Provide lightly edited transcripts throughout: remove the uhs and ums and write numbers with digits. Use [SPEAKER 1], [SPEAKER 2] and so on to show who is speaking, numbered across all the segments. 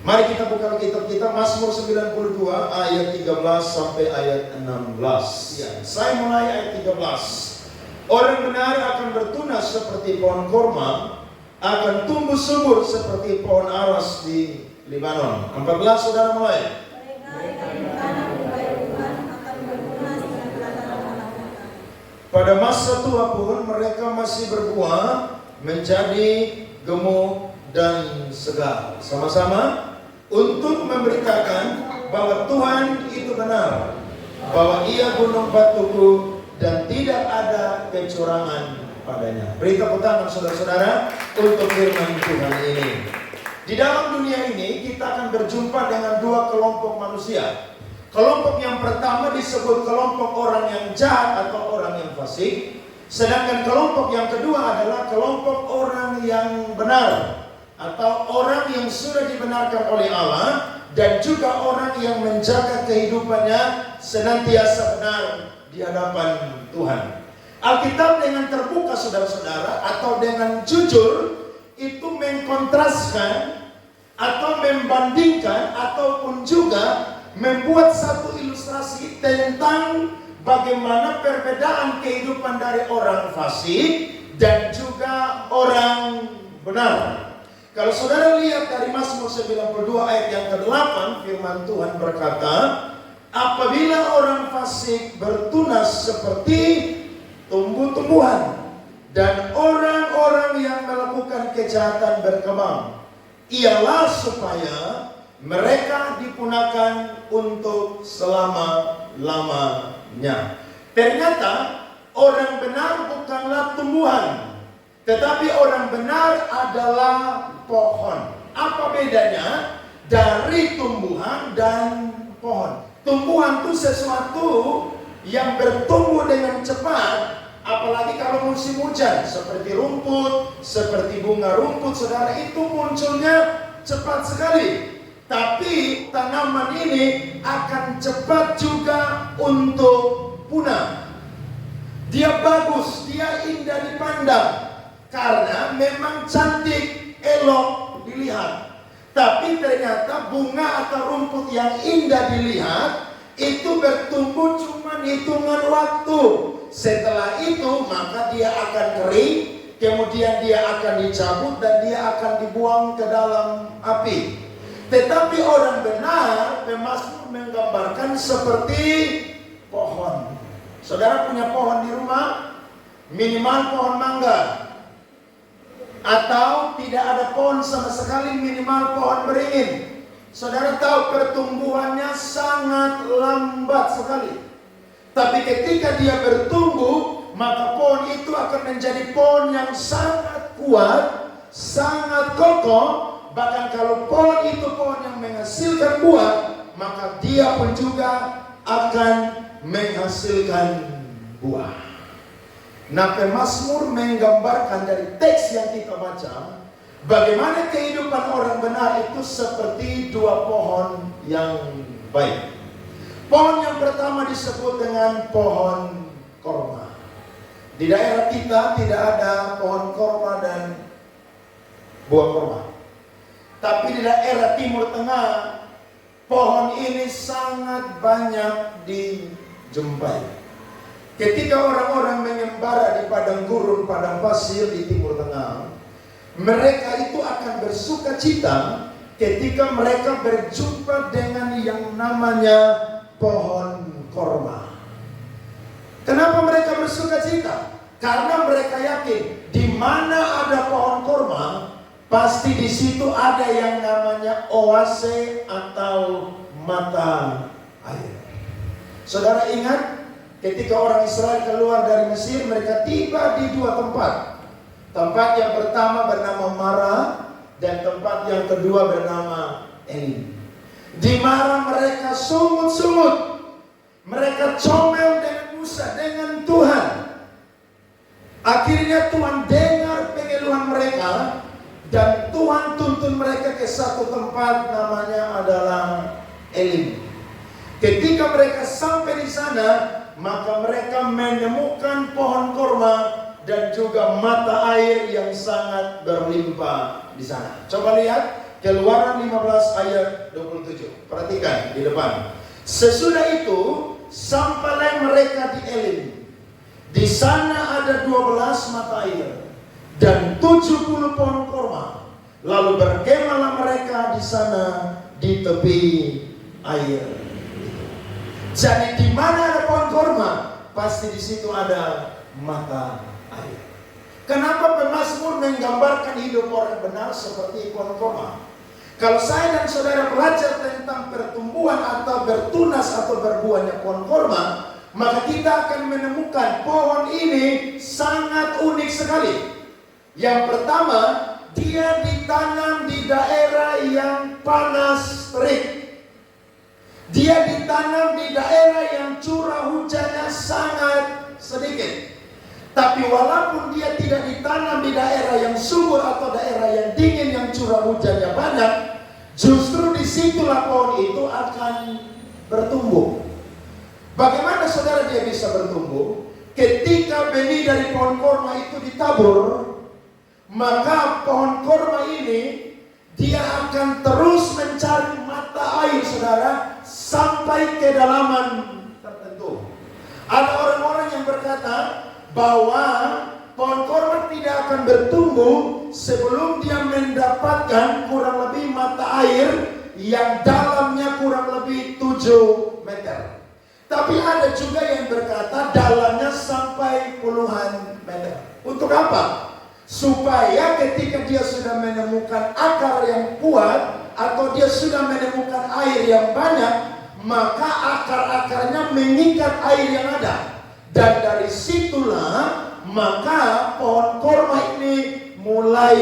[SPEAKER 1] Mari kita buka kitab kita, Mazmur 92 ayat 13 sampai ayat 16. Ya, saya mulai ayat 13. Orang benar akan bertunas seperti pohon korma, akan tumbuh subur seperti pohon aras di Libanon. 14, saudara mulai. Pada masa tua pun mereka masih berbuah, menjadi gemuk dan segar. Sama-sama untuk memberitakan bahwa Tuhan itu benar, bahwa Ia gunung batuku dan tidak ada kecurangan padanya. Beri tepuk tangan saudara-saudara untuk firman Tuhan ini. Di dalam dunia ini kita akan berjumpa dengan dua kelompok manusia. Kelompok yang pertama disebut kelompok orang yang jahat atau orang yang fasik. Sedangkan kelompok yang kedua adalah kelompok orang yang benar atau orang yang sudah dibenarkan oleh Allah, dan juga orang yang menjaga kehidupannya senantiasa benar di hadapan Tuhan. Alkitab dengan terbuka saudara-saudara atau dengan jujur itu mengkontraskan atau membandingkan ataupun juga membuat satu ilustrasi tentang bagaimana perbedaan kehidupan dari orang fasik dan juga orang benar. Kalau saudara lihat dari Mazmur 92 ayat yang ke-8, firman Tuhan berkata, apabila orang fasik bertunas seperti tumbuh-tumbuhan dan orang-orang yang melakukan kejahatan berkembang, ialah supaya mereka dipunahkan untuk selama-lamanya. Ternyata orang benar bukanlah tumbuhan, tetapi orang benar adalah pohon. Apa bedanya dari tumbuhan dan pohon? Tumbuhan itu sesuatu yang bertumbuh dengan cepat, apalagi kalau musim hujan, seperti rumput, seperti bunga rumput, saudara, itu munculnya cepat sekali. Tapi tanaman ini akan cepat juga untuk punah. Dia bagus, dia indah dipandang karena memang cantik, elok dilihat. Tapi ternyata bunga atau rumput yang indah dilihat itu bertumbuh cuma hitungan waktu. Setelah itu maka dia akan kering, kemudian dia akan dicabut dan dia akan dibuang ke dalam api. Tetapi orang benar, Mazmur menggambarkan seperti pohon. Saudara punya pohon di rumah, minimal pohon mangga, atau tidak ada pohon sama sekali, minimal pohon beringin. Saudara tahu pertumbuhannya sangat lambat sekali. Tapi ketika dia bertumbuh, maka pohon itu akan menjadi pohon yang sangat kuat, sangat kokoh. Bahkan kalau pohon itu pohon yang menghasilkan buah, maka dia pun juga akan menghasilkan buah. Nah, Mazmur menggambarkan dari teks yang kita baca, bagaimana kehidupan orang benar itu seperti dua pohon yang baik. Pohon yang pertama disebut dengan pohon korma. Di daerah kita tidak ada pohon korma dan buah korma. Tapi di daerah Timur Tengah, pohon ini sangat banyak dijumpai. Ketika orang-orang mengembara di padang gurun, padang pasir di Timur Tengah, mereka itu akan bersuka cita ketika mereka berjumpa dengan yang namanya pohon korma. Kenapa mereka bersuka cita? Karena mereka yakin di mana ada pohon korma, pasti di situ ada yang namanya oase atau mata air. Saudara ingat ketika orang Israel keluar dari Mesir, mereka tiba di dua tempat. Tempat yang pertama bernama Mara dan tempat yang kedua bernama Elim. Di Mara mereka sungut-sungut, mereka comel dengan Musa, dengan Tuhan. Akhirnya Tuhan dengar pengeluhan mereka dan Tuhan tuntun mereka ke satu tempat namanya adalah Elim. Ketika mereka sampai di sana, maka mereka menemukan pohon korma dan juga mata air yang sangat berlimpah di sana. Coba lihat Keluaran 15 ayat 27. Perhatikan di depan. Sesudah itu sampailah mereka di Elim. Di sana ada 12 mata air dan 70 pohon korma. Lalu berkemahlah mereka di sana di tepi air. Jadi di mana ada pohon korma, pasti di situ ada mata air. Kenapa pemazmur menggambarkan hidup orang benar seperti pohon korma? Kalau saya dan saudara belajar tentang pertumbuhan atau bertunas atau berbuahnya pohon korma, maka kita akan menemukan pohon ini sangat unik sekali. Yang pertama, dia ditanam di daerah yang panas terik. Dia ditanam di daerah yang curah hujannya sangat sedikit. Tapi walaupun dia tidak ditanam di daerah yang subur atau daerah yang dingin yang curah hujannya banyak, justru disitulah pohon itu akan bertumbuh. Bagaimana saudara dia bisa bertumbuh? Ketika benih dari pohon korma itu ditabur, maka pohon korma ini dia akan terus mencari mata air saudara sampai kedalaman tertentu. Ada orang-orang yang berkata bahwa pohon korma tidak akan bertumbuh sebelum dia mendapatkan kurang lebih mata air yang dalamnya kurang lebih 7 meter. Tapi ada juga yang berkata dalamnya sampai puluhan meter. Untuk apa? Supaya ketika dia sudah menemukan akar yang kuat atau dia sudah menemukan air yang banyak, maka akar-akarnya mengikat air yang ada. Dan dari situlah maka pohon korma ini mulai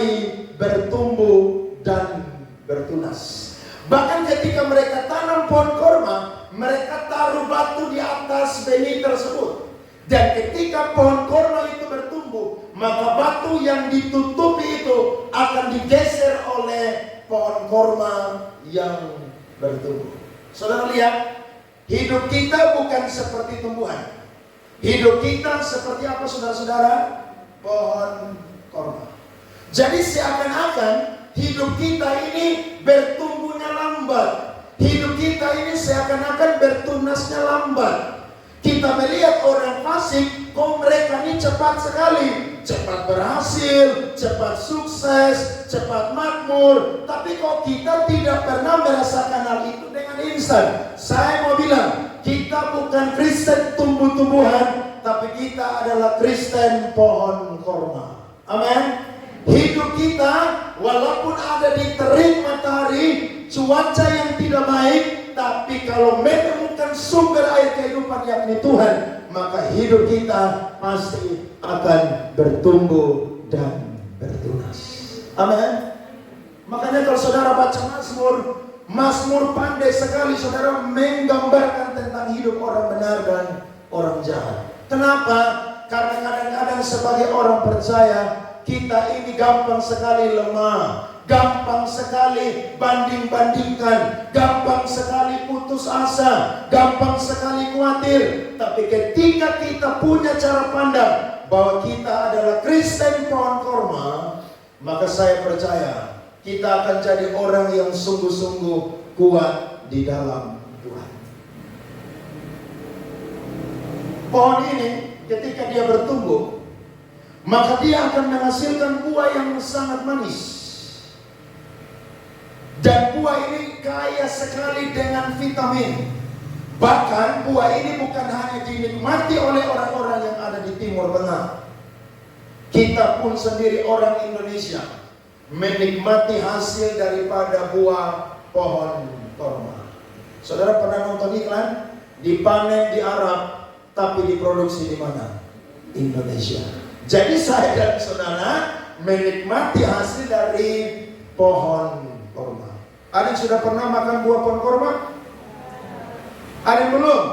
[SPEAKER 1] bertumbuh dan bertunas. Bahkan ketika mereka tanam pohon korma, mereka taruh batu di atas benih tersebut. Dan ketika pohon korma itu bertumbuh, maka batu yang ditutupi itu akan digeser oleh pohon korma yang bertumbuh. Saudara lihat, hidup kita bukan seperti tumbuhan. Hidup kita seperti apa saudara-saudara? Pohon korma. Jadi seakan-akan hidup kita ini bertumbuhnya lambat. Hidup kita ini seakan-akan bertunasnya lambat. Kita melihat orang fasik, kok mereka ini cepat sekali. Cepat berhasil, cepat sukses, cepat makmur. Tapi kok kita tidak pernah merasakan hal itu dengan instan. Saya mau bilang, kita bukan Kristen tumbuh-tumbuhan, tapi kita adalah Kristen pohon korma. Amin. Hidup kita walaupun ada di terik matahari, cuaca yang tidak baik, tapi kalau menemukan sumber air kehidupan yakni Tuhan, maka hidup kita pasti akan bertumbuh dan bertunas. Amin. Makanya kalau saudara baca Mazmur pandai sekali saudara menggambarkan tentang hidup orang benar dan orang jahat. Kenapa? Karena kadang-kadang sebagai orang percaya kita ini gampang sekali lemah, gampang sekali banding-bandingkan, gampang sekali putus asa, gampang sekali khawatir. Tapi ketika kita punya cara pandang bahwa kita adalah Kristen pohon korma, maka saya percaya kita akan jadi orang yang sungguh-sungguh kuat di dalam Tuhan. Pohon ini ketika dia bertumbuh, maka dia akan menghasilkan buah yang sangat manis. Dan buah ini kaya sekali dengan vitamin. Bahkan buah ini bukan hanya dinikmati oleh orang-orang yang ada di Timur Tengah. Kita pun sendiri orang Indonesia menikmati hasil daripada buah pohon korma. Saudara pernah nonton iklan? Dipanen di Arab, tapi diproduksi di mana? Indonesia. Jadi saya dan saudara menikmati hasil dari pohon korma. Ada yang sudah pernah makan buah pohon korma? Ada yang belum?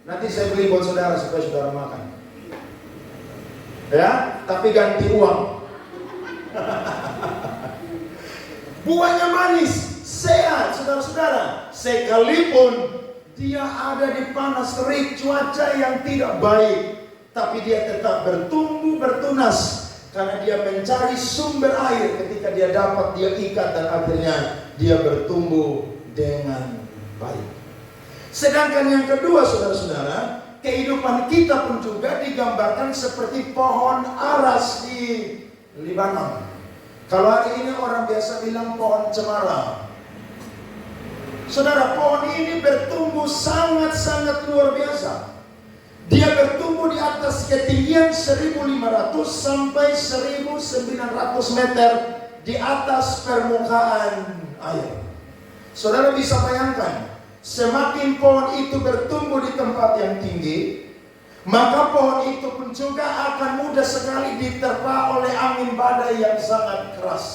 [SPEAKER 1] Nanti saya beli buat saudara supaya saudara makan. Ya, tapi ganti uang. Buahnya manis, sehat, saudara-saudara. Sekalipun dia ada di panas terik, cuaca yang tidak baik, tapi dia tetap bertumbuh, bertunas. Karena dia mencari sumber air, ketika dia dapat, dia ikat dan akhirnya dia bertumbuh dengan baik. Sedangkan yang kedua, saudara-saudara, kehidupan kita pun juga digambarkan seperti pohon aras di Libanon. Kalau hari ini orang biasa bilang pohon cemara. Saudara, pohon ini bertumbuh sangat-sangat luar biasa. Dia bertumbuh di atas ketinggian 1.500 sampai 1.900 meter di atas permukaan air. Saudara bisa bayangkan, semakin pohon itu bertumbuh di tempat yang tinggi, maka pohon itu pun juga akan mudah sekali diterpa oleh angin badai yang sangat keras.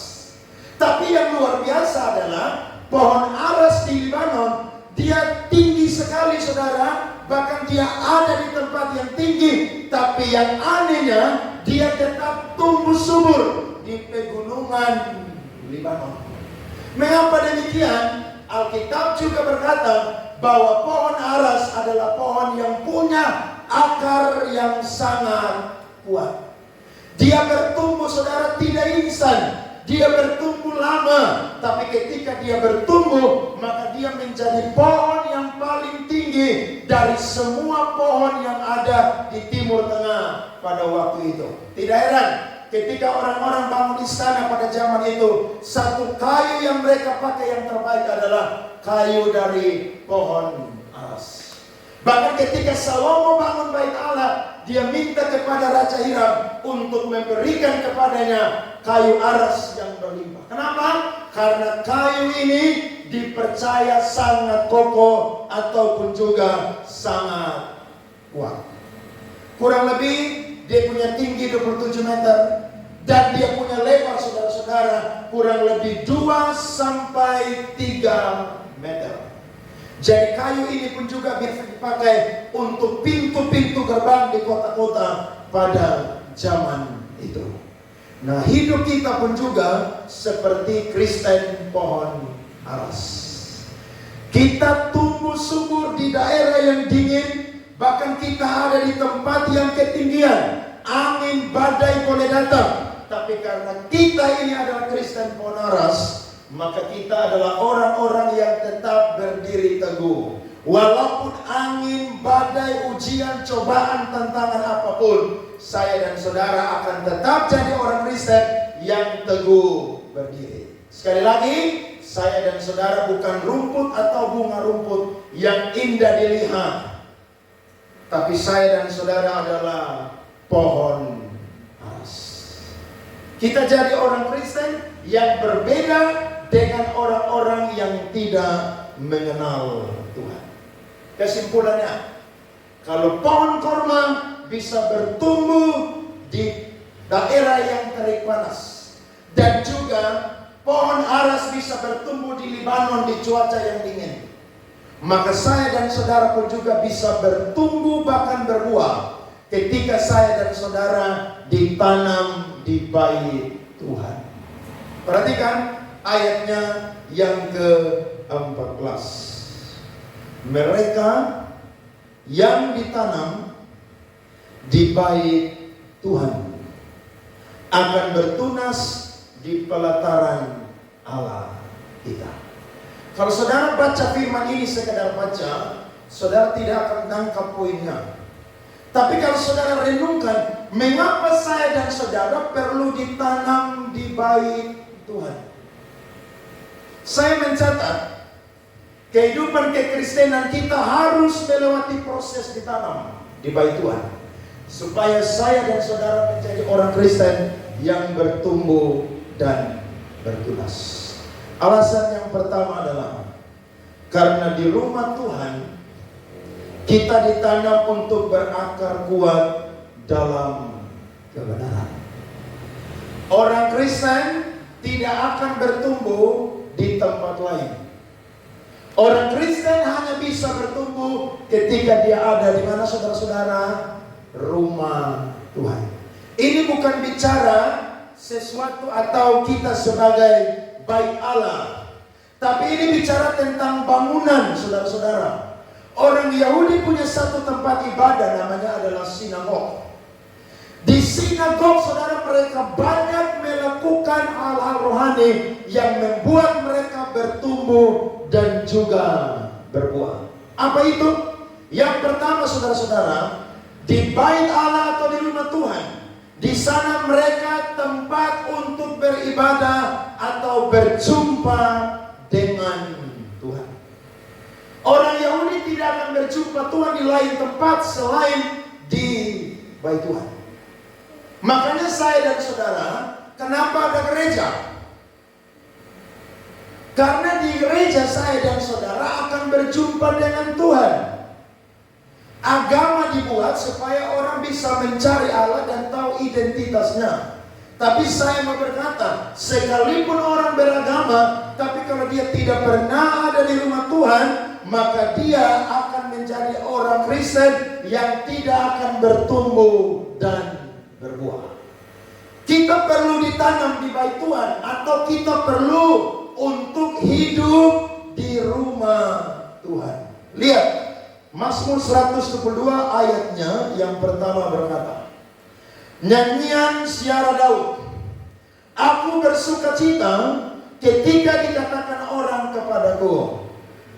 [SPEAKER 1] Tapi yang luar biasa adalah pohon aras di Libanon, dia tinggi sekali, saudara. Bahkan dia ada di tempat yang tinggi, tapi yang anehnya dia tetap tumbuh subur di pegunungan Libanon. Mengapa demikian? Alkitab juga berkata bahwa pohon aras adalah pohon yang punya akar yang sangat kuat. Dia bertumbuh, saudara, tidak instan. Dia bertumbuh lama, tapi ketika dia bertumbuh, maka dia menjadi pohon yang paling tinggi dari semua pohon yang ada di Timur Tengah pada waktu itu. Tidak heran ketika orang-orang bangun istana pada zaman itu, satu kayu yang mereka pakai yang terbaik adalah kayu dari pohon aras. Bahkan ketika Salomo bangun bait Allah, dia minta kepada Raja Hiram untuk memberikan kepadanya kayu aras yang berlimpah. Kenapa? Karena kayu ini dipercaya sangat kokoh ataupun juga sangat kuat. Kurang lebih dia punya tinggi 27 meter dan dia punya lebar, saudara-saudara, kurang lebih 2 sampai 3 meter. Jadi kayu ini pun juga bisa dipakai untuk pintu-pintu gerbang di kota-kota pada zaman itu. Nah, hidup kita pun juga seperti Kristen pohon aras. Kita tumbuh subur di daerah yang dingin, bahkan kita ada di tempat yang ketinggian. Angin badai boleh datang, tapi karena kita ini adalah Kristen pohon aras, maka kita adalah orang-orang yang tetap berdiri teguh. Walaupun angin, badai, ujian, cobaan, tantangan apapun, saya dan saudara akan tetap jadi orang Kristen yang teguh berdiri. Sekali lagi, saya dan saudara bukan rumput atau bunga rumput yang indah dilihat, tapi saya dan saudara adalah pohon aras. Kita jadi orang Kristen yang berbeda dengan orang-orang yang tidak mengenal Tuhan. Kesimpulannya, kalau pohon korma bisa bertumbuh di daerah yang terik panas, dan juga pohon aras bisa bertumbuh di Libanon di cuaca yang dingin, maka saya dan saudara pun juga bisa bertumbuh bahkan berbuah ketika saya dan saudara ditanam di bait Tuhan. Perhatikan ayatnya yang ke-14. Mereka yang ditanam di bait Tuhan akan bertunas di pelataran Allah kita. Kalau saudara baca firman ini sekedar baca, saudara tidak akan tangkap poinnya. Tapi kalau saudara renungkan, mengapa saya dan saudara perlu ditanam di bait Tuhan? Saya mencatat, kehidupan kekristenan kita harus melewati proses ditanam di bait Tuhan, supaya saya dan saudara menjadi orang Kristen yang bertumbuh dan bertunas. Alasan yang pertama adalah karena di rumah Tuhan kita ditanam untuk berakar kuat dalam kebenaran. Orang Kristen tidak akan bertumbuh di tempat lain. Orang Kristen hanya bisa bertumbuh ketika dia ada di mana, saudara-saudara? Rumah Tuhan. Ini bukan bicara sesuatu atau kita sebagai bait Allah, tapi ini bicara tentang bangunan, saudara-saudara. Orang Yahudi punya satu tempat ibadah, namanya adalah sinagog. Di sinagog, saudara, mereka banyak melakukan hal-hal rohani yang membuat mereka bertumbuh dan juga berbuah. Apa itu? Yang pertama, saudara-saudara, di bait Allah atau di rumah Tuhan, di sana mereka tempat untuk beribadah atau berjumpa dengan Tuhan. Orang Yahudi tidak akan berjumpa Tuhan di lain tempat selain di bait Tuhan. Makanya saya dan saudara, kenapa ada gereja? Karena di gereja saya dan saudara akan berjumpa dengan Tuhan. Agama dibuat supaya orang bisa mencari Allah dan tahu identitasnya. Tapi saya mau berkata, sekalipun orang beragama, tapi kalau dia tidak pernah ada di rumah Tuhan, maka dia akan menjadi orang Kristen yang tidak akan bertumbuh dan berbuah. Kita perlu ditanam di bait Tuhan, atau kita perlu untuk hidup di rumah Tuhan. Lihat, Mazmur 122 ayatnya yang pertama berkata, nyanyian Syara Daud, aku bersukacita ketika dikatakan orang kepadaku,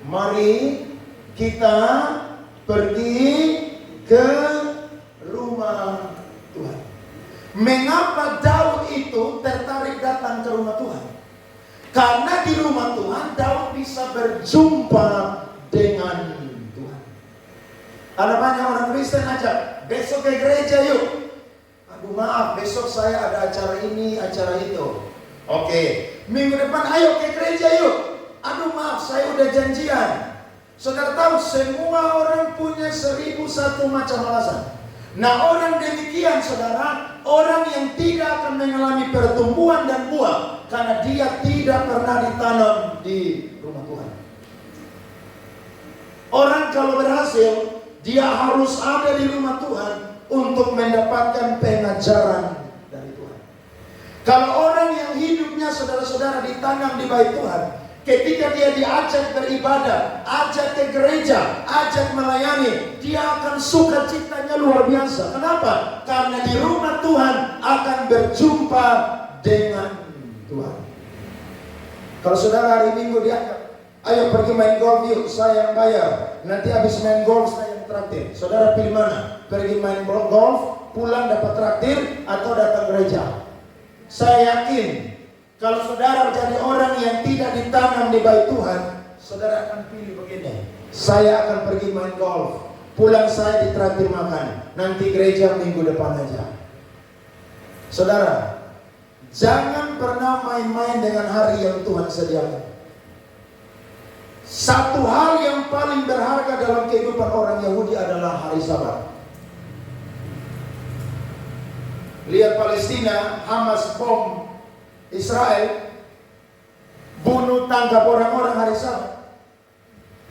[SPEAKER 1] mari kita pergi ke rumah Tuhan. Mengapa Daud itu tertarik datang ke rumah Tuhan? Karena di rumah Tuhan Daud bisa berjumpa dengan Tuhan. Ada banyak orang Kristen ajak, besok ke gereja yuk. Aduh maaf, besok saya ada acara ini, acara itu. Oke, minggu depan ayo ke gereja yuk. Aduh maaf, saya udah janjian. Saudara tahu, semua orang punya 1001 macam alasan. Nah, orang demikian, saudara, orang yang tidak akan mengalami pertumbuhan dan buah karena dia tidak pernah ditanam di rumah Tuhan. Orang kalau berhasil, dia harus ada di rumah Tuhan untuk mendapatkan pengajaran dari Tuhan. Kalau orang yang hidupnya, saudara-saudara, ditanam di bait Tuhan, ketika dia diajak beribadah, ajak ke gereja, ajak melayani, dia akan sukacitanya luar biasa. Kenapa? Karena di rumah Tuhan akan berjumpa dengan Tuhan. Kalau saudara hari Minggu diajak, ayo pergi main golf yuk, saya yang bayar. Nanti habis main golf saya yang traktir. Saudara pilih mana? Pergi main golf, pulang dapat traktir, atau datang gereja? Saya yakin kalau saudara menjadi orang yang tidak ditanam di bait Tuhan, saudara akan pilih begini, saya akan pergi main golf, pulang saya ditraktir makan, nanti gereja minggu depan aja. Saudara, jangan pernah main-main dengan hari yang Tuhan sediakan. Satu hal yang paling berharga dalam kehidupan orang Yahudi adalah hari Sabat. Lihat Palestina, Hamas bom Israel, bunuh tangkap orang-orang hari Sabat.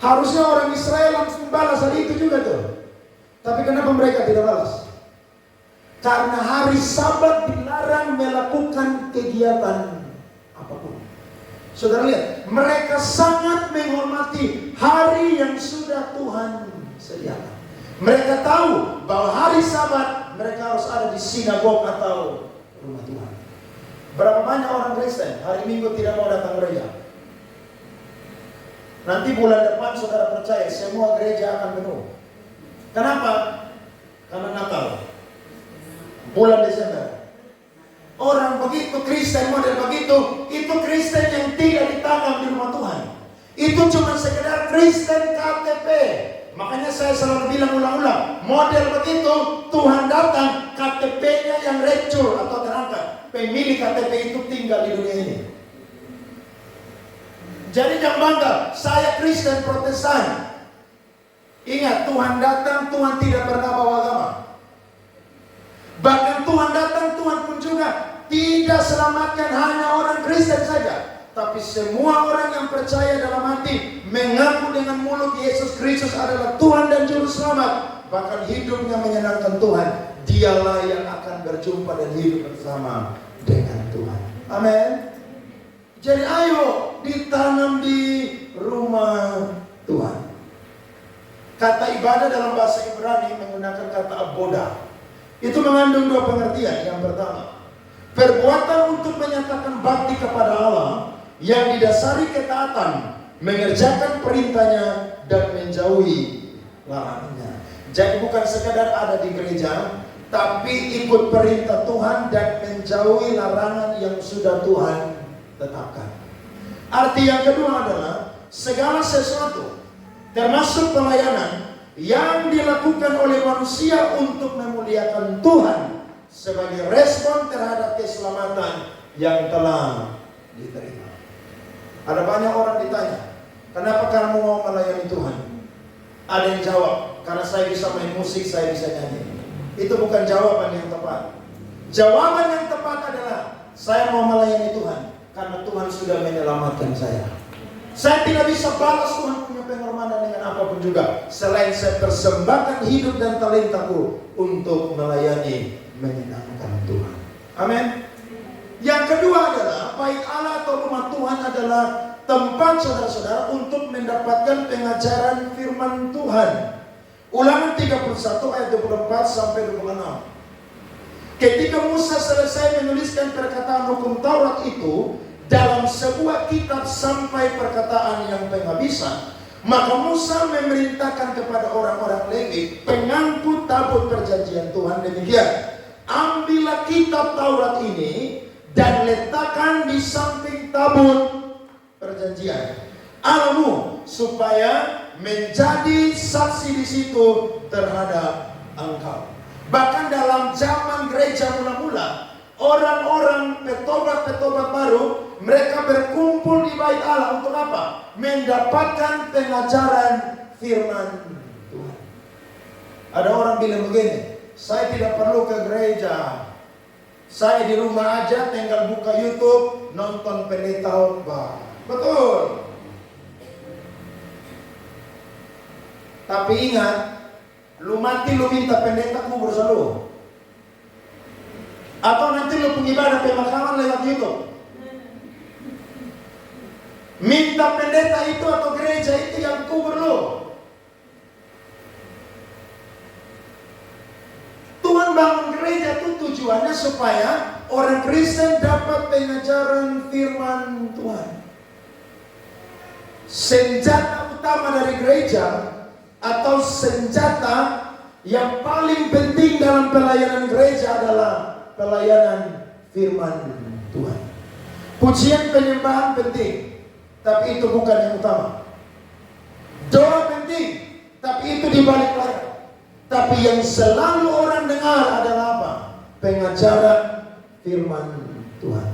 [SPEAKER 1] Harusnya orang Israel langsung balas hari itu juga tuh. Tapi kenapa mereka tidak balas? Karena hari Sabat dilarang melakukan kegiatan apapun. Saudara lihat, mereka sangat menghormati hari yang sudah Tuhan sediakan. Mereka tahu bahwa hari Sabat mereka harus ada di sinagog atau rumah Tuhan. Berapa banyak orang Kristen hari Minggu tidak mau datang gereja? Nanti bulan depan saudara percaya semua gereja akan penuh. Kenapa? Karena Natal, bulan Desember. Orang begitu Kristen model begitu, itu Kristen yang tidak ditanam di rumah Tuhan. Itu cuma sekedar Kristen KTP. Makanya saya selalu bilang ulang-ulang, model begitu Tuhan datang, KTP-nya yang recur atau terangkat. Pemilik KTP itu tinggal di dunia ini. Jadi jangan bangga, saya Kristen Protestan. Ingat, Tuhan datang, Tuhan tidak pernah bawa agama. Bahkan Tuhan datang, Tuhan pun juga tidak selamatkan hanya orang Kristen saja, tapi semua orang yang percaya dalam hati, mengaku dengan mulut Yesus Kristus adalah Tuhan dan Juru Selamat, bahkan hidupnya menyenangkan Tuhan, dialah yang akan berjumpa dan hidup bersama dengan Tuhan. Amin. Jadi ayo ditanam di rumah Tuhan. Kata ibadah dalam bahasa Ibrani menggunakan kata aboda. Itu mengandung dua pengertian. Yang pertama, perbuatan untuk menyatakan bakti kepada Allah yang didasari ketaatan, mengerjakan perintahnya dan menjauhi larangannya. Jadi bukan sekadar ada di gereja, tapi ikut perintah Tuhan dan menjauhi larangan yang sudah Tuhan tetapkan. Arti yang kedua adalah segala sesuatu, termasuk pelayanan yang dilakukan oleh manusia untuk memuliakan Tuhan sebagai respon terhadap keselamatan yang telah diterima. Ada banyak orang ditanya, kenapa kamu mau melayani Tuhan? Ada yang jawab, karena saya bisa main musik, saya bisa nyanyi. Itu bukan jawaban yang tepat. Jawaban yang tepat adalah, saya mau melayani Tuhan karena Tuhan sudah menyelamatkan saya. Saya tidak bisa balas Tuhan punya pengorbanan dengan apapun juga, selain saya persembahkan hidup dan talentaku untuk melayani, menyenangkan Tuhan. Amin. Yang kedua adalah, baik Allah atau rumah Tuhan adalah tempat saudara-saudara untuk mendapatkan pengajaran firman Tuhan. Ulangan 31 ayat 24 sampai 26. Ketika Musa selesai menuliskan perkataan hukum Taurat itu dalam sebuah kitab sampai perkataan yang penghabisan, maka Musa memerintahkan kepada orang-orang Lewi, pengangkut tabut perjanjian Tuhan, demikian: ambillah kitab Taurat ini dan letakkan di samping tabut perjanjian Allahmu, supaya menjadi saksi di situ terhadap engkau. Bahkan dalam zaman gereja mula-mula, orang-orang petobat-petobat baru, mereka berkumpul di bait Allah untuk apa? Mendapatkan pengajaran firman Tuhan. Ada orang bilang begini, saya tidak perlu ke gereja, saya di rumah aja tinggal buka YouTube, nonton pendeta khotbah. Betul. Tapi ingat, lu mati lu minta pendeta kubur selalu. Atau nanti lu pengibadah pemakaman lewat YouTube. Minta pendeta itu atau gereja itu yang kubur lu. Tuhan bangun gereja itu tujuannya supaya orang Kristen dapat pengajaran firman Tuhan. Senjata utama dari gereja atau senjata yang paling penting dalam pelayanan gereja adalah pelayanan firman Tuhan. Pujian penyembahan penting, tapi itu bukan yang utama. Doa penting, tapi itu di balik layar. Tapi yang selalu orang dengar adalah apa? Pengajaran firman Tuhan.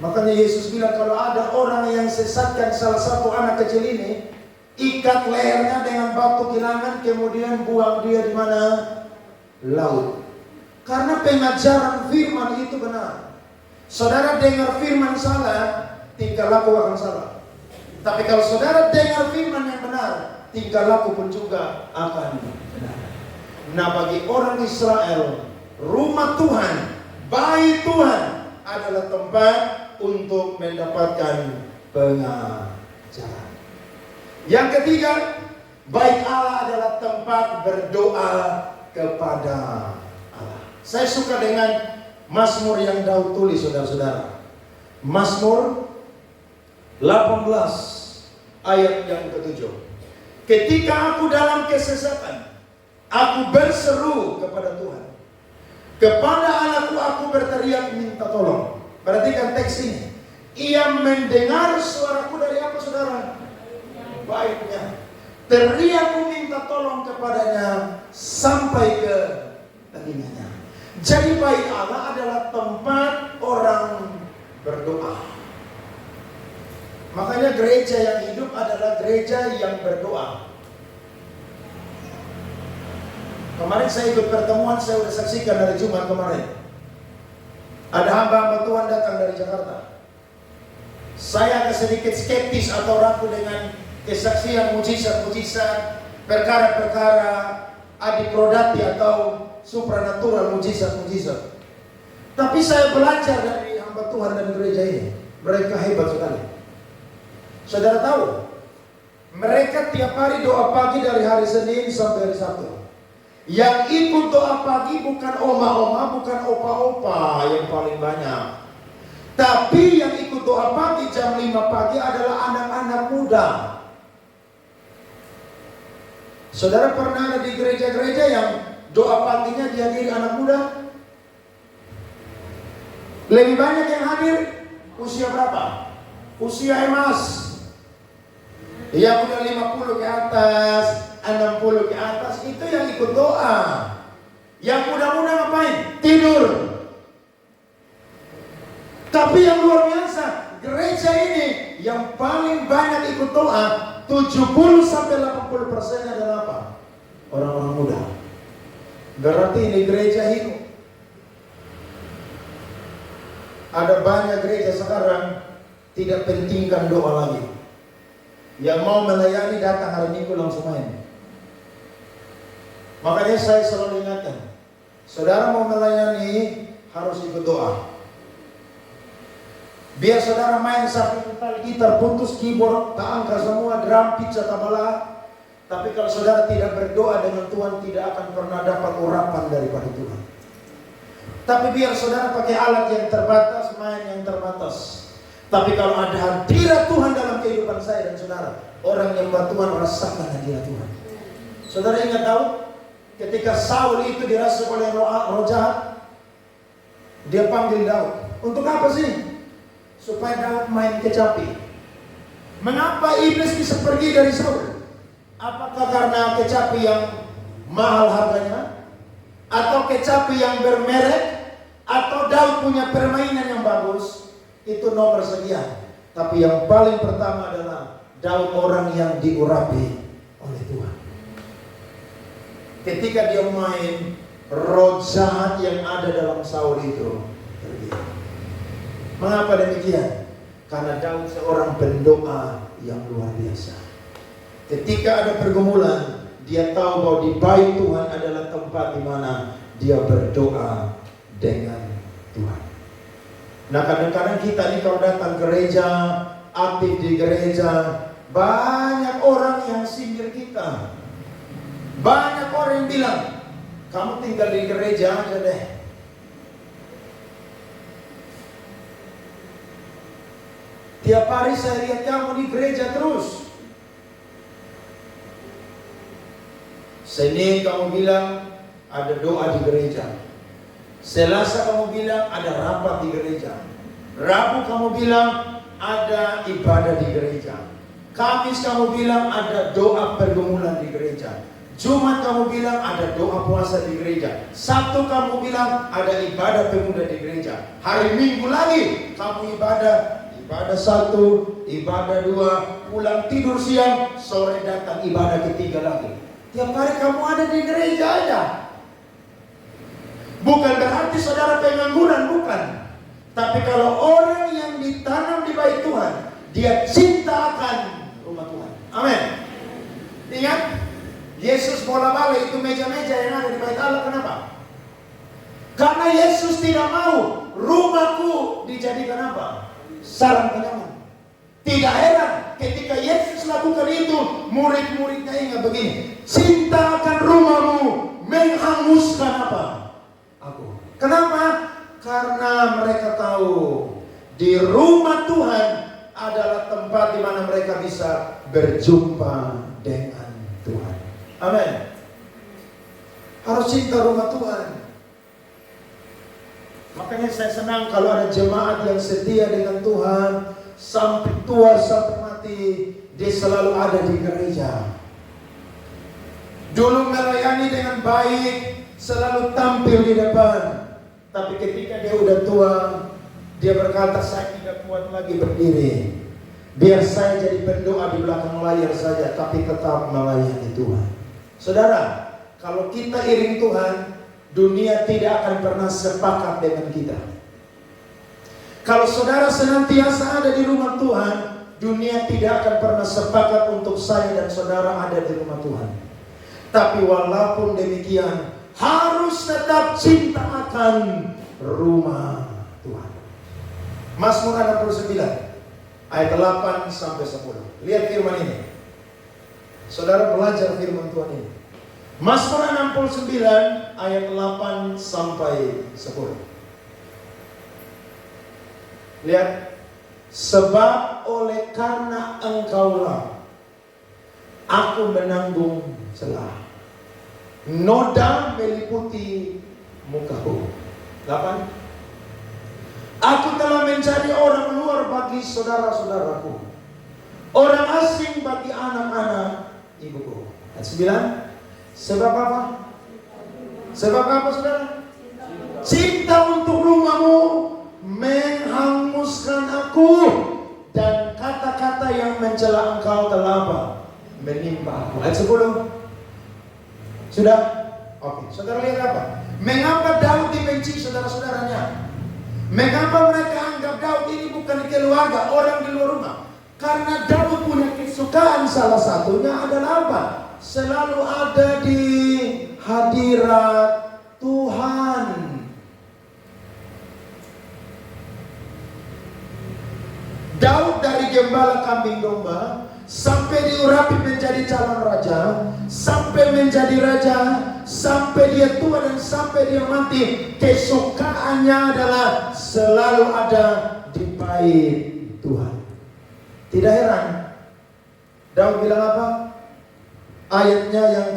[SPEAKER 1] Makanya Yesus bilang, kalau ada orang yang sesatkan salah satu anak kecil ini, ikat lehernya dengan batu kilangan, kemudian buang dia di mana? Laut. Karena pengajaran firman itu benar. Saudara dengar firman salah, tingkah laku akan salah. Tapi kalau saudara dengar firman yang benar, tingkah laku pun juga akan benar. Nah, bagi orang Israel, rumah Tuhan, bait Tuhan adalah tempat untuk mendapatkan pengajaran. Yang ketiga, bait Allah adalah tempat berdoa kepada Allah. Saya suka dengan Mazmur yang Daud tulis, saudara-saudara. Mazmur 18 ayat yang ke-7. Ketika aku dalam kesesatan, aku berseru kepada Tuhan. Kepada Allahku aku berteriak minta tolong. Perhatikan teks ini. Ia mendengar suaraku dari apa, saudara? Baiknya. Teriakku minta tolong kepadanya sampai ke telinganya. Jadi bait Allah adalah tempat orang berdoa. Makanya gereja yang hidup adalah gereja yang berdoa. Kemarin saya ikut pertemuan, saya sudah saksikan dari Jumat kemarin. Ada hamba-hamba Tuhan datang dari Jakarta. Saya agak sedikit skeptis atau ragu dengan kesaksian mujizat-mujizat, perkara-perkara adiprodati atau supranatural, mujizat-mujizat. Tapi saya belajar dari hamba Tuhan dan gereja ini. Mereka hebat sekali. Saudara tahu, mereka tiap hari doa pagi dari hari Senin sampai hari Sabtu. Yang ikut doa pagi bukan oma-oma, bukan opa-opa yang paling banyak. Tapi yang ikut doa pagi jam 5 pagi adalah anak-anak muda. Saudara pernah ada di gereja-gereja yang doa paginya dihadiri anak muda? Lebih banyak yang hadir usia berapa? Usia emas. Yang udah 50 ke atas, 60 ke atas, itu yang ikut doa. Yang muda-muda ngapain? Tidur. Tapi yang luar biasa, gereja ini yang paling banyak ikut doa, 70-80% adalah apa? Orang-orang muda. Berarti ini gereja hidup. Ada banyak gereja sekarang tidak pentingkan doa lagi. Yang mau melayani datang hari Minggu langsung main. Makanya saya selalu ingatkan, saudara mau melayani harus ikut doa. Biar saudara main sampai mental gitar, putus keyboard, tak angka semua, drum, pizza, tabala. Tapi kalau saudara tidak berdoa dengan Tuhan, tidak akan pernah dapat urapan daripada Tuhan. Tapi biar saudara pakai alat yang terbatas, main yang terbatas. Tapi kalau ada hadirat Tuhan dalam kehidupan saya dan saudara, orang yang buat Tuhan rasakan hadirat Tuhan. Saudara ingat tahu, ketika Saul itu dirasuki oleh roh jahat, dia panggil Daud. Untuk apa sih? Supaya Daud main kecapi. Mengapa iblis bisa pergi dari Saul? Apakah karena kecapi yang mahal harganya? Atau kecapi yang bermerek? Atau Daud punya permainan yang bagus? Itu nomor sekian. Tapi yang paling pertama adalah Daud orang yang diurapi oleh Tuhan. Ketika dia main, roh jahat yang ada dalam Saul itu pergi. Mengapa demikian? Karena Daud seorang pendoa yang luar biasa. Ketika ada pergumulan, dia tahu bahwa di bait Tuhan adalah tempat di mana dia berdoa dengan Tuhan. Nah, kadang-kadang kita nih kalau datang gereja, aktif di gereja, banyak orang yang sindir kita. Banyak orang yang bilang, kamu tinggal di gereja aja deh. Tiap hari saya lihat kamu di gereja terus. Senin kamu bilang ada doa di gereja. Selasa kamu bilang ada rapat di gereja. Rabu kamu bilang ada ibadah di gereja. Kamis kamu bilang ada doa pergumulan di gereja. Jumat kamu bilang ada doa puasa di gereja. Sabtu kamu bilang ada ibadah pemuda di gereja. Hari Minggu lagi kamu ibadah. Ibadah 1, ibadah 2, pulang tidur siang, sore datang ibadah ketiga lagi. Tiap hari kamu ada di gereja aja. Bukan berarti saudara pengangguran, bukan. Tapi kalau orang yang ditanam di bait Tuhan, dia cinta akan rumah Tuhan. Amin. Ingat, Yesus bola-balik itu meja-meja yang ada di bait Allah. Kenapa? Karena Yesus tidak mau rumahku dijadikan apa? Sarang penyaman. Tidak heran ketika Yesus lakukan itu, murid-muridnya ingat begini, cinta akan rumahmu menghanguskan apa? Aku. Kenapa? Karena mereka tahu di rumah Tuhan adalah tempat di mana mereka bisa berjumpa dengan Tuhan. Amin. Harus cinta rumah Tuhan. Makanya saya senang kalau ada jemaat yang setia dengan Tuhan sampai tua, sampai mati, dia selalu ada di gereja. Dulu melayani dengan baik, selalu tampil di depan. Tapi ketika dia udah tua, dia berkata, saya tidak kuat lagi berdiri. Biar saya jadi pendoa di belakang layar saja, tapi tetap melayani Tuhan. Saudara, kalau kita iring Tuhan, dunia tidak akan pernah sepakat dengan kita. Kalau saudara senantiasa ada di rumah Tuhan, dunia tidak akan pernah sepakat untuk saya dan saudara ada di rumah Tuhan. Tapi walaupun demikian, harus tetap cinta akan rumah Tuhan. Mazmur 69 ayat 8 sampai 10. Lihat firman ini. Saudara belajar firman Tuhan ini. Mazmur 69 ayat 8 sampai 10. Lihat, sebab oleh karena Engkaulah aku menanggung celah, noda meliputi mukaku. 8. Aku telah menjadi orang luar bagi saudara-saudaraku, orang asing bagi anak-anak ibuku. Ayat 9. Sebab apa? Sebab apa, saudara? Cinta untuk rumahmu menghanguskan aku, dan kata-kata yang mencela engkau telah apa? Menimpa aku. Ayat 10. Sudah? Oke, saudara lihat apa? Mengapa Daud dibenci saudara-saudaranya? Mengapa mereka anggap Daud ini bukan keluarga, orang di luar rumah? Karena Daud punya kesukaan, salah satunya adalah apa? Selalu ada di hadirat Tuhan. Daud dari gembala kambing domba sampai diurapi menjadi calon raja, sampai menjadi raja, sampai dia tua dan sampai dia mati, kesukaannya adalah selalu ada di bait Tuhan. Tidak heran Daud bilang apa? Ayatnya yang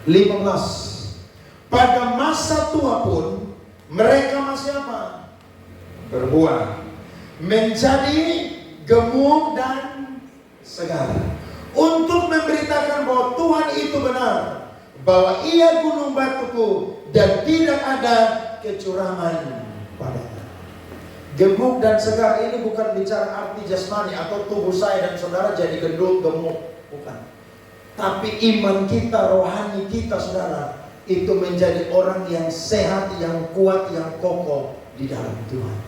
[SPEAKER 1] ke-15. Pada masa tua pun mereka masih apa? Berbuah, menjadi gemuk dan segar, untuk memberitakan bahwa Tuhan itu benar, bahwa Ia gunung batuku dan tidak ada kecurangan padanya. Gemuk dan segar ini bukan bicara arti jasmani atau tubuh saya dan saudara jadi gendut gemuk, bukan. Tapi iman kita, rohani kita, saudara, itu menjadi orang yang sehat, yang kuat, yang kokoh di dalam Tuhan.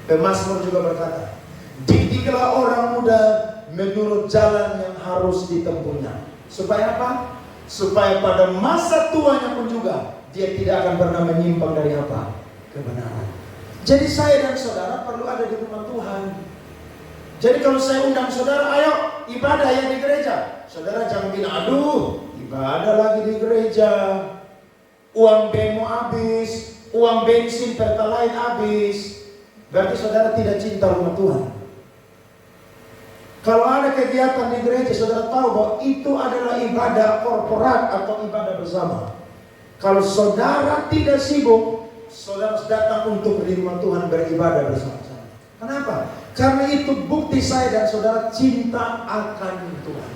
[SPEAKER 1] Pemazmur juga berkata, didiklah orang muda menurut jalan yang harus ditempuhnya. Supaya apa? Supaya pada masa tuanya pun juga dia tidak akan pernah menyimpang dari apa? Kebenaran. Jadi saya dan saudara perlu ada di rumah Tuhan. Jadi kalau saya undang saudara, ayo ibadah ya di gereja, saudara jangan bilang, aduh ibadah lagi di gereja, uang bemo habis, uang bensin pertalite habis. Berarti saudara tidak cinta rumah Tuhan. Kalau ada kegiatan di gereja, saudara tahu bahwa itu adalah ibadah korporat atau ibadah bersama. Kalau saudara tidak sibuk, saudara datang untuk di rumah Tuhan beribadah bersama-sama. Kenapa? Karena itu bukti saya dan saudara cinta akan Tuhan.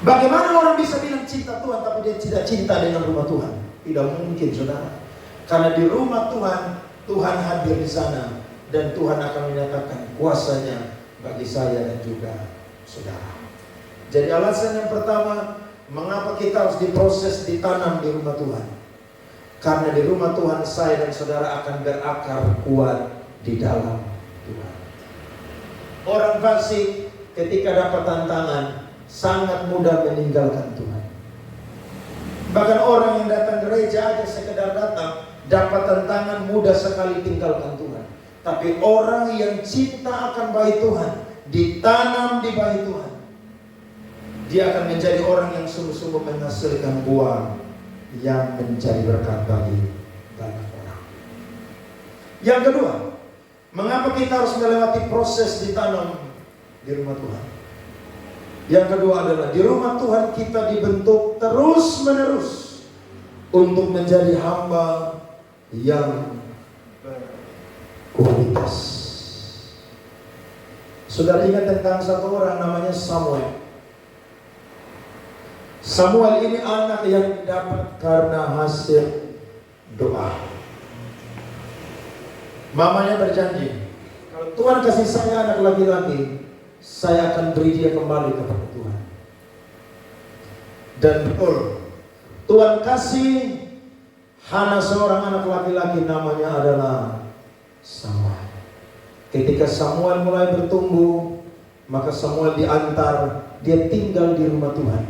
[SPEAKER 1] Bagaimana orang bisa bilang cinta Tuhan tapi dia tidak cinta dengan rumah Tuhan? Tidak mungkin, saudara. Karena di rumah Tuhan, Tuhan hadir di sana dan Tuhan akan menyatakan kuasanya bagi saya dan juga saudara. Jadi alasan yang pertama, mengapa kita harus diproses, ditanam di rumah Tuhan? Karena di rumah Tuhan saya dan saudara akan berakar kuat di dalam Tuhan. Orang fasik ketika dapat tantangan sangat mudah meninggalkan Tuhan. Bahkan orang yang datang gereja aja sekedar datang, dapat tantangan mudah sekali tinggalkan Tuhan. Tapi orang yang cinta akan bait Tuhan, ditanam di bait Tuhan, dia akan menjadi orang yang sungguh-sungguh menghasilkan buah yang menjadi berkat bagi banyak orang. Yang kedua, mengapa kita harus melewati proses ditanam di rumah Tuhan? Yang kedua adalah di rumah Tuhan kita dibentuk terus-menerus untuk menjadi hamba yang berkualitas. Saudara ingat tentang satu orang namanya Samuel. Samuel ini anak yang didapat karena hasil doa. Mamanya berjanji, kalau Tuhan kasih saya anak laki-laki, saya akan beri dia kembali kepada Tuhan. Dan betul, Tuhan kasih Hana seorang anak laki-laki, namanya adalah Samuel. Ketika Samuel mulai bertumbuh, maka Samuel diantar, dia tinggal di rumah Tuhan.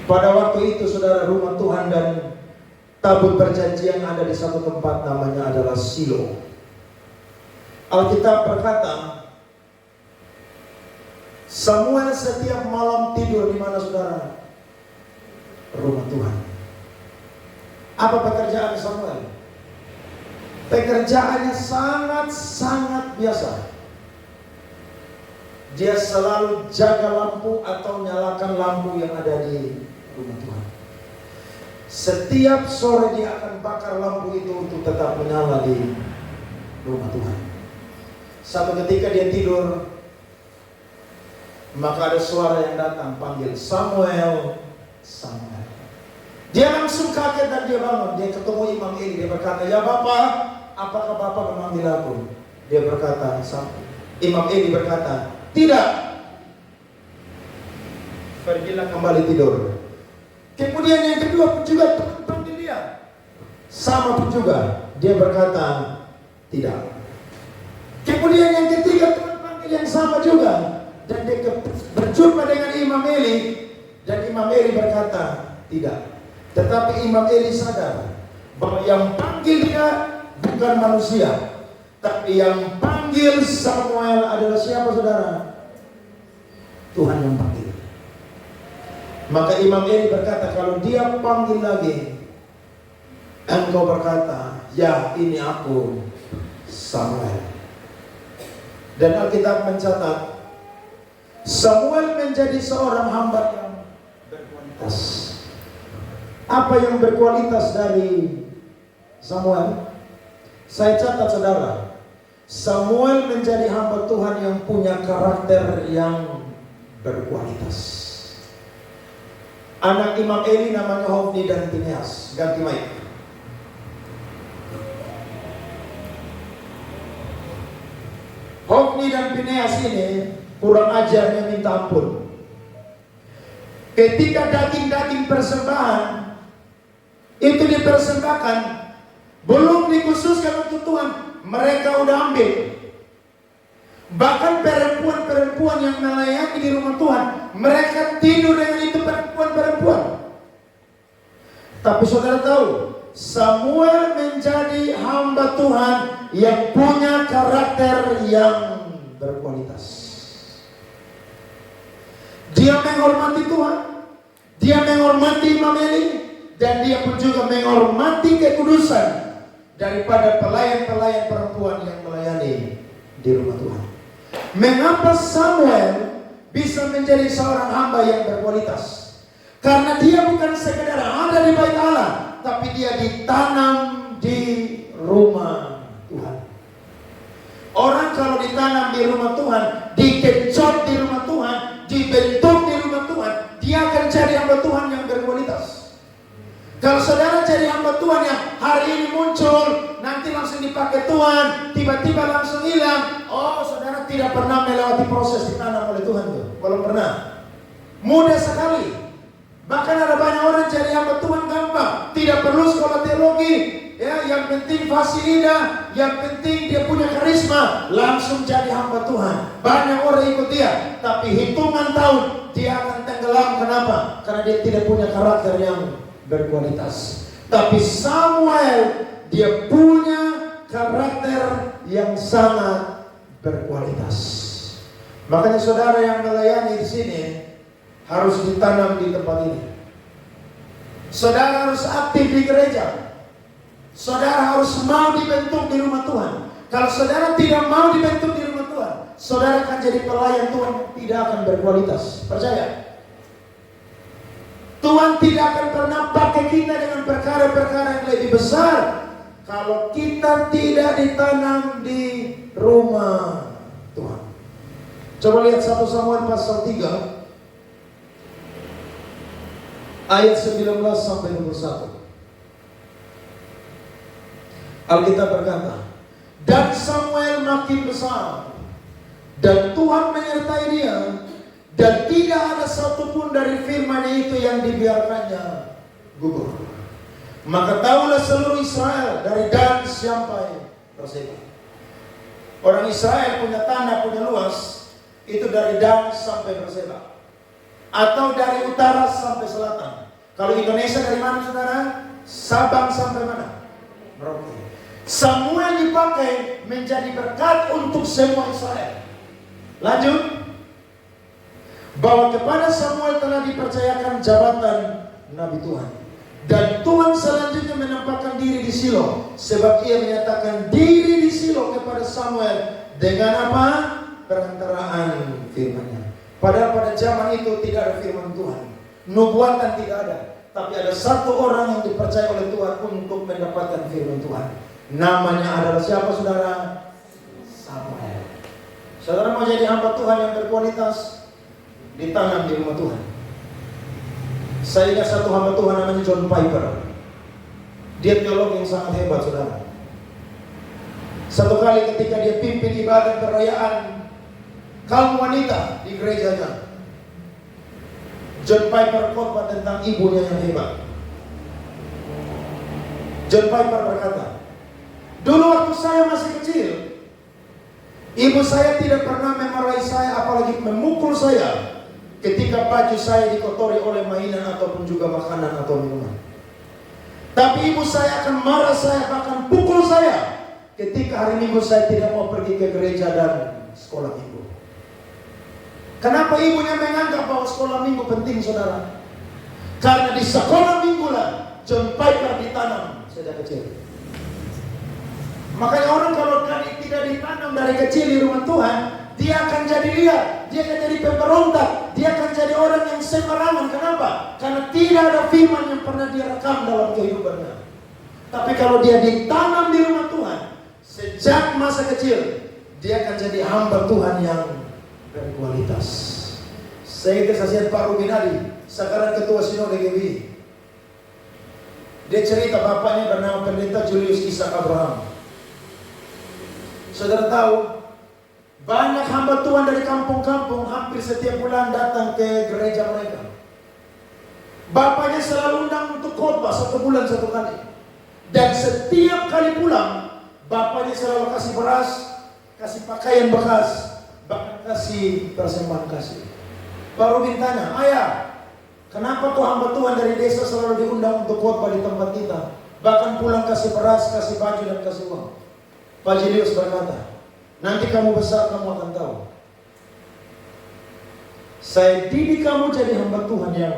[SPEAKER 1] Pada waktu itu, saudara, rumah Tuhan dan tabut perjanjian ada di satu tempat, namanya adalah Silo. Alkitab berkata, Samuel setiap malam tidur di mana saudara? Rumah Tuhan. Apa pekerjaan Samuel? Pekerjaannya sangat-sangat biasa. Dia selalu jaga lampu atau nyalakan lampu yang ada di rumah Tuhan. Setiap sore dia akan bakar lampu itu untuk tetap menyala di rumah Tuhan. Satu ketika dia tidur, maka ada suara yang datang panggil, Samuel, Samuel. Dia langsung kaget dan dia bangun. Dia ketemu Imam Eli. Dia berkata, ya Bapak, apakah Bapak memanggil aku? Dia berkata, Imam Eli berkata, tidak. Pergilah kembali tidur. Kemudian yang kedua pun juga panggil dia. Sama pun juga. Dia berkata, tidak. Kemudian yang ketiga Tuhan panggil yang sama juga. Dan dia berjumpa dengan Imam Eli. Dan Imam Eli berkata, tidak. Tetapi Imam Eli sadar bahwa yang panggil dia bukan manusia, tapi yang panggil Samuel adalah siapa saudara? Tuhan yang panggil. Maka Imam Eli berkata, kalau dia panggil lagi, engkau berkata, ya ini aku, Samuel. Dan Alkitab mencatat, Samuel menjadi seorang hamba yang berkualitas. Apa yang berkualitas dari Samuel? Saya catat saudara, Samuel menjadi hamba Tuhan yang punya karakter yang berkualitas. Anak Imam Eli namanya Hofni dan Pinehas. Ganti mic. Hofni dan Pinehas ini kurang ajarnya minta ampun. Ketika daging-daging persembahan itu dipersembahkan, belum dikhususkan untuk Tuhan, mereka udah ambil. Bahkan perempuan-perempuan yang melayani di rumah Tuhan, mereka tidur dengan itu perempuan-perempuan. Tapi saudara tahu, Samuel menjadi hamba Tuhan yang punya karakter yang berkualitas. Dia menghormati Tuhan, dia menghormati Imam Eli, dan dia pun juga menghormati kekudusan daripada pelayan-pelayan perempuan yang melayani di rumah Tuhan. Mengapa Samuel bisa menjadi seorang hamba yang berkualitas? Karena dia bukan sekedar ada di bait Allah, tapi dia ditanam di rumah Tuhan. Orang kalau ditanam di rumah Tuhan, dikencot di rumah Tuhan, dibentuk di rumah Tuhan, dia akan jadi hamba Tuhan yang berkualitas. Kalau saudara jadi hamba Tuhan yang hari ini muncul, nanti langsung dipakai Tuhan, tiba-tiba langsung hilang, oh saudara tidak pernah melewati proses ditanam oleh Tuhan tuh. Belum pernah. Mudah sekali. Bahkan ada banyak orang jadi hamba Tuhan gampang, tidak perlu sekolah teologi, ya, yang penting fasih lidah, yang penting dia punya karisma, langsung jadi hamba Tuhan. Banyak orang ikut dia, tapi hitungan tahun dia akan tenggelam. Kenapa? Karena dia tidak punya karakter yang berkualitas. Tapi Samuel, dia punya karakter yang sangat berkualitas. Makanya saudara yang melayani di sini harus ditanam di tempat ini. Saudara harus aktif di gereja. Saudara harus mau dibentuk di rumah Tuhan. Kalau saudara tidak mau dibentuk di rumah Tuhan, saudara akan jadi pelayan Tuhan, tidak akan berkualitas. Percaya? Tuhan tidak akan pernah pakai kita dengan perkara-perkara yang lebih besar kalau kita tidak ditanam di rumah Tuhan. Coba lihat 1 Samuel pasal 3 ayat 19 sampai 21. Alkitab berkata, dan Samuel makin besar, dan Tuhan menyertai dia, dan tidak ada satupun dari firman itu yang dibiarkannya gugur. Maka tahulah seluruh Israel dari Dan sampai Berseba. Orang Israel punya tanah, punya luas, itu dari Dan sampai Berseba, atau dari utara sampai selatan. Kalau Indonesia dari mana saudara? Sabang sampai mana? Merauke. Samuel dipakai menjadi berkat untuk semua Israel. Lanjut. bahwa kepada Samuel telah dipercayakan jabatan Nabi Tuhan. Dan Tuhan selanjutnya menampakkan diri di Silo, sebab ia menyatakan diri di Silo kepada Samuel dengan apa? Perantaraan firman-Nya. Padahal pada zaman itu tidak ada firman Tuhan, nubuatan tidak ada, tapi ada satu orang yang dipercaya oleh Tuhan untuk mendapatkan firman Tuhan. Namanya adalah siapa, saudara? Samuel. Saudara mau jadi hamba Tuhan yang berkualitas, ditanam di rumah Tuhan. Saya ingat satu hamba Tuhan namanya John Piper. Dia teolog yang sangat hebat, saudara. Satu kali ketika dia pimpin ibadah perayaan kaum wanita di gerejanya, John Piper khotbah tentang ibunya yang hebat. John Piper berkata, dulu waktu saya masih kecil, ibu saya tidak pernah memarahi saya, apalagi memukul saya ketika baju saya dikotori oleh mainan ataupun juga makanan atau minuman. Tapi ibu saya akan marah saya, bahkan pukul saya ketika hari Minggu saya tidak mau pergi ke gereja dan sekolah minggu. Kenapa ibunya menganggap bahwa sekolah minggu penting, saudara? Karena di sekolah minggu lah John Piper ditanam sejak kecil. Makanya orang kalau tidak ditanam dari kecil di rumah Tuhan, dia akan jadi liar, dia akan jadi pemberontak, dia akan jadi orang yang sembarangan. Kenapa? Karena tidak ada firman yang pernah dia rekam dalam kehidupannya. Tapi kalau dia ditanam di rumah Tuhan sejak masa kecil, dia akan jadi hamba Tuhan yang berkualitas. Saya kesaksian Pak Rubin Ali, sekarang ketua Sinode GBI. Dia cerita bapaknya bernama Pendeta Julius Ishak Abraham. Saudara tahu, banyak hamba Tuhan dari kampung-kampung hampir setiap bulan datang ke gereja mereka. Bapaknya selalu undang untuk khotbah 1 bulan 1 kali. Dan setiap kali pulang, bapaknya selalu kasih beras, kasih pakaian bekas, bahkan kasih persembahan kasih. Pak Rubin tanya, ayah, kenapa kok hamba Tuhan dari desa selalu diundang untuk khotbah di tempat kita? Bahkan pulang kasih beras, kasih baju dan kasih uang. Pak Julius berkata, nanti kamu besar kamu akan tahu. Saya didik kamu jadi hamba Tuhan yang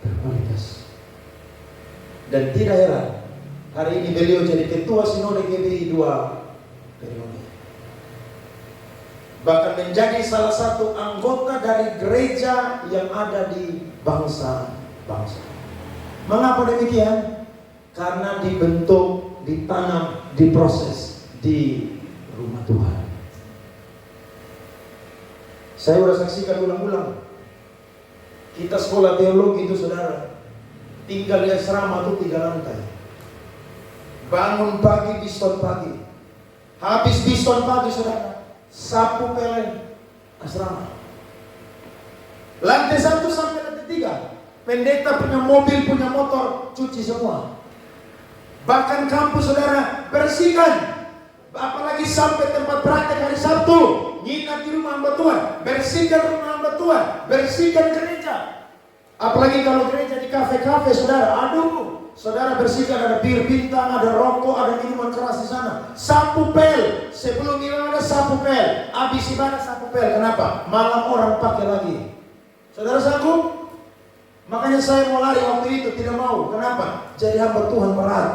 [SPEAKER 1] berkualitas. Dan tidak heran, hari ini beliau jadi ketua Sinode GBI 2 periode. Bahkan menjadi salah satu anggota dari gereja yang ada di bangsa-bangsa. Mengapa demikian? Karena dibentuk, ditanam, diproses di rumah Tuhan. Saya sudah saksikan ulang-ulang. Kita sekolah teologi itu, saudara, tinggal di asrama itu 3 lantai. Bangun pagi, biston pagi. Habis biston pagi, saudara, sapu pelen asrama. Lantai 1 sampai lantai 3, pendeta punya mobil, punya motor, cuci semua. Bahkan kampus, saudara, bersihkan. Apalagi sampai tempat praktek hari Sabtu, nginap di rumah hamba Tuhan, bersihkan rumah hamba Tuhan, bersihkan gereja. Apalagi kalau gereja di kafe-kafe, saudara, aduh, saudara bersihkan, ada bir bintang, ada rokok, ada minuman keras di sana. Sapu pel, sebelum ibadah sapu pel, habis ibadah sapu pel. Kenapa? Malam orang pakai lagi. Saudara sanggup? Makanya saya mau lari waktu itu, tidak mau. Kenapa? Jadi hamba Tuhan berat.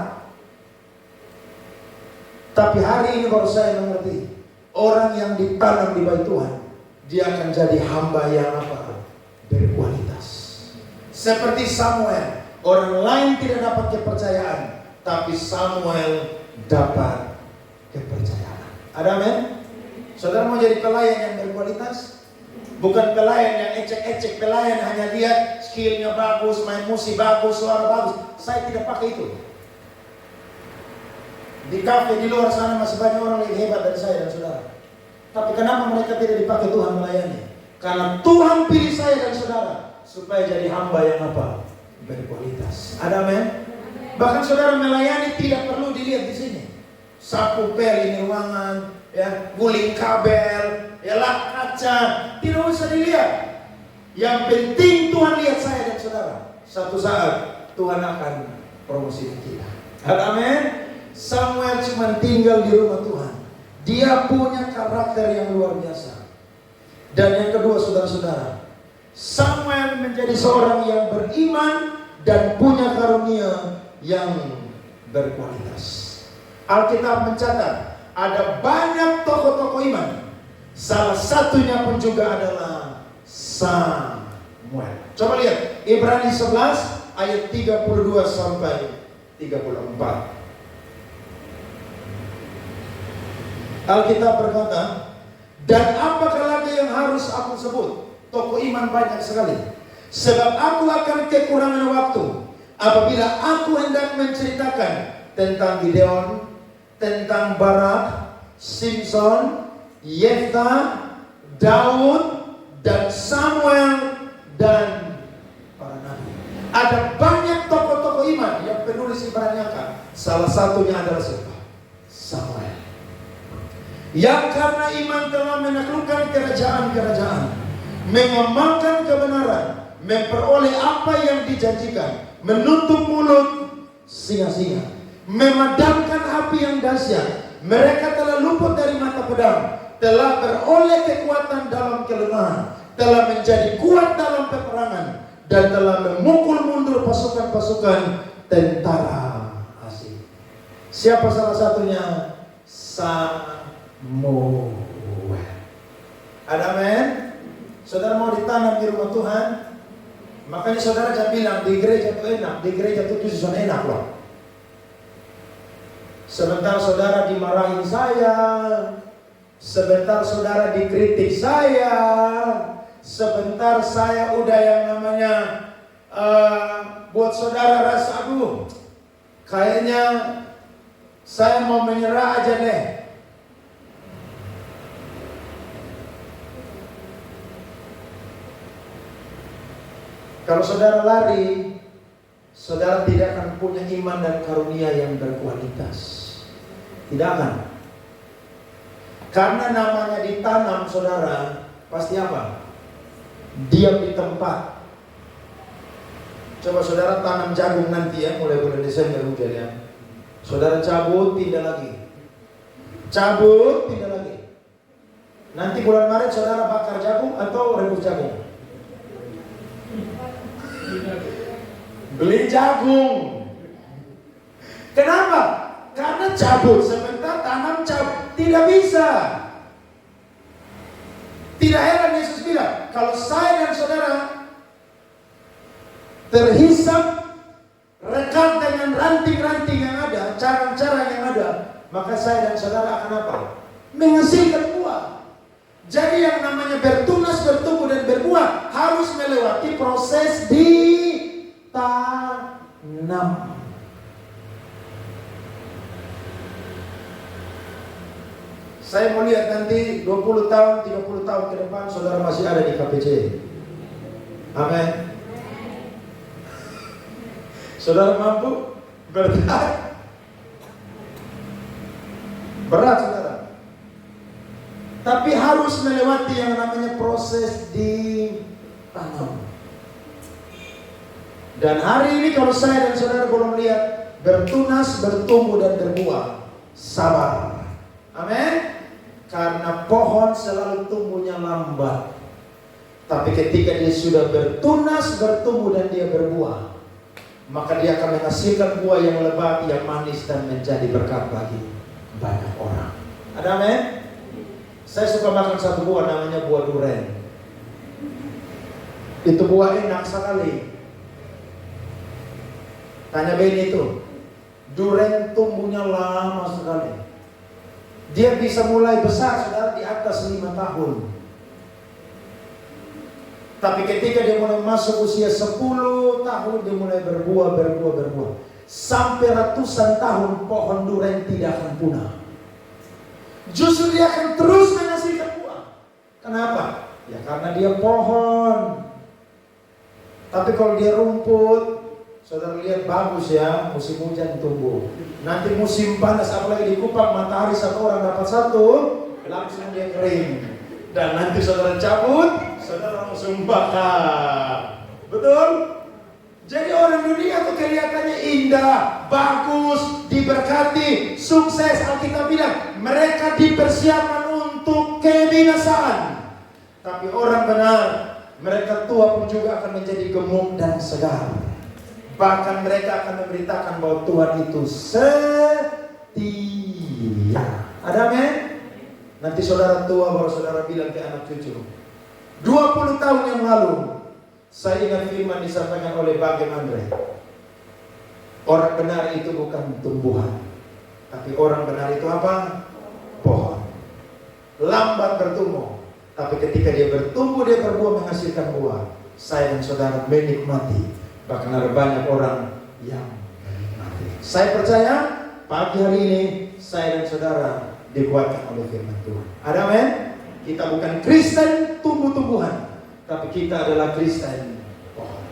[SPEAKER 1] Tapi hari ini baru saya mengerti, orang yang ditanam di bait Tuhan, dia akan jadi hamba yang apa? Berkualitas. Seperti Samuel, orang lain tidak dapat kepercayaan, tapi Samuel dapat kepercayaan. Ada amin? Saudara mau jadi pelayan yang berkualitas? Bukan pelayan yang ecek-ecek, pelayan hanya lihat skillnya bagus, main musik bagus, suara bagus. Saya tidak pakai itu. Di kafe di luar sana masih banyak orang lebih hebat dari saya dan saudara. Tapi kenapa mereka tidak dipakai Tuhan melayani? Karena Tuhan pilih saya dan saudara supaya jadi hamba yang apa? Berkualitas. Ada amin? Bahkan saudara melayani tidak perlu dilihat di sini. Sapu pel ini ruangan, ya, guling kabel, ya, lap kaca, tidak usah dilihat. Yang penting Tuhan lihat saya dan saudara. Satu saat Tuhan akan promosi kita. Ada amin? Samuel cuma tinggal di rumah Tuhan. Dia punya karakter yang luar biasa. Dan yang kedua, saudara-saudara, Samuel menjadi seorang yang beriman dan punya karunia yang berkualitas. Alkitab mencatat ada banyak tokoh-tokoh iman. Salah satunya pun juga adalah Samuel. Coba lihat Ibrani 11 ayat 32 sampai 34. Alkitab berkata, dan apakah lagi yang harus aku sebut? Tokoh iman banyak sekali. Sebab aku akan kekurangan waktu apabila aku hendak menceritakan tentang Gideon, tentang Barak, Simpson, Yefta, Daud, dan Samuel, dan para nabi. Ada banyak tokoh-tokoh iman yang penulis Ibrani angkat. Salah satunya adalah siapa? Samuel. Yang karena iman telah menaklukkan kerajaan-kerajaan, mengamalkan kebenaran, memperoleh apa yang dijanjikan, menutup mulut singa-singa, memadamkan api yang dahsyat. Mereka telah luput dari mata pedang, telah beroleh kekuatan dalam kelemahan, telah menjadi kuat dalam peperangan, dan telah memukul mundur pasukan-pasukan tentara asing. Siapa salah satunya? Samuel. Ada amin? Saudara mau ditanam di rumah Tuhan, makanya saudara jangan bilang di gereja itu enak, di gereja itu susah enak loh. Sebentar saudara dimarahin saya, sebentar saudara dikritik saya, sebentar saya udah yang namanya buat saudara rasa aduh, kayaknya saya mau menyerah aja deh. Kalau saudara lari, saudara tidak akan punya iman dan karunia yang berkualitas. Tidak akan. Karena namanya ditanam, saudara, pasti apa? Diam di tempat. Coba saudara tanam jagung nanti ya, mulai bulan Desember hujan ya. Saudara cabut, pindah lagi. Cabut, pindah lagi. Nanti bulan Maret saudara bakar jagung atau rebus jagung? Beli jagung. Kenapa? Karena cabut sebentar, tanam cabut. Tidak bisa. Tidak heran Yesus bilang, kalau saya dan saudara terhisap, rekat dengan ranting-ranting yang ada, cara-cara yang ada, maka saya dan saudara akan apa? Menghasilkan buah. Jadi yang namanya bertunas, bertumbuh dan berbuah harus melewati proses ditanam. Saya mau lihat nanti 20 tahun, 30 tahun ke depan saudara masih ada di KPC. Amin. Saudara mampu bertahan? Berat saudara. Tapi harus melewati yang namanya proses ditanam. Dan hari ini kalau saya dan saudara belum lihat bertunas, bertumbuh dan berbuah, sabar. Amin. Karena pohon selalu tumbuhnya lambat. Tapi ketika dia sudah bertunas, bertumbuh dan dia berbuah, maka dia akan menghasilkan buah yang lebat, yang manis dan menjadi berkat bagi banyak orang. Ada amin? Saya suka makan satu buah namanya buah duren. Itu buah enak sekali. Tanya Beni itu, duren tumbuhnya lama sekali. Dia bisa mulai besar saudara di atas 5 tahun. Tapi ketika dia mulai masuk usia 10 tahun, dia mulai berbuah. Sampai ratusan tahun pohon duren tidak akan punah. Justru dia akan terus menghasilkan buah. Kenapa? Ya karena dia pohon. Tapi kalau dia rumput, saudara lihat bagus ya, musim hujan tumbuh. Nanti musim panas, apalagi di Kupang, matahari satu orang dapat satu, langsung dia kering. Dan nanti saudara cabut, saudara langsung bakar. Betul? Jadi orang dunia tuh kelihatannya indah, bagus, diberkati, sukses. Alkitab bilang, mereka dipersiapkan untuk kebinasaan. Tapi orang benar, mereka tua juga akan menjadi gemuk dan segar. Bahkan mereka akan memberitakan bahwa Tuhan itu setia. Ada amin? Nanti saudara tua baru saudara bilang ke anak cucu. 20 tahun yang lalu, saya ingat firman disampaikan oleh Bang Andre. Orang benar itu bukan tumbuhan, tapi orang benar itu apa? Pohon. Lambat bertumbuh, tapi ketika dia bertumbuh, dia berbuah menghasilkan buah. Saya dan saudara menikmati. Bahkan ada banyak orang yang menikmati. Saya percaya pagi hari ini saya dan saudara dikuatkan oleh firman Tuhan. Ada amin? Kita bukan Kristen tumbuh-tumbuhan, tapi kita adalah Kristen pohon.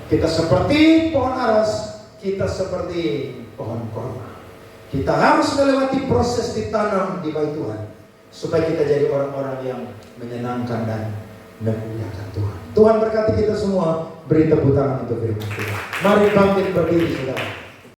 [SPEAKER 1] Kita seperti pohon aras, kita seperti pohon korma. Kita harus melewati proses ditanam di bait Tuhan, supaya kita jadi orang-orang yang menyenangkan dan memuliakan Tuhan. Tuhan berkati kita semua. Beri tepuk tangan untuk firman Tuhan. Mari bangkit berdiri, saudara.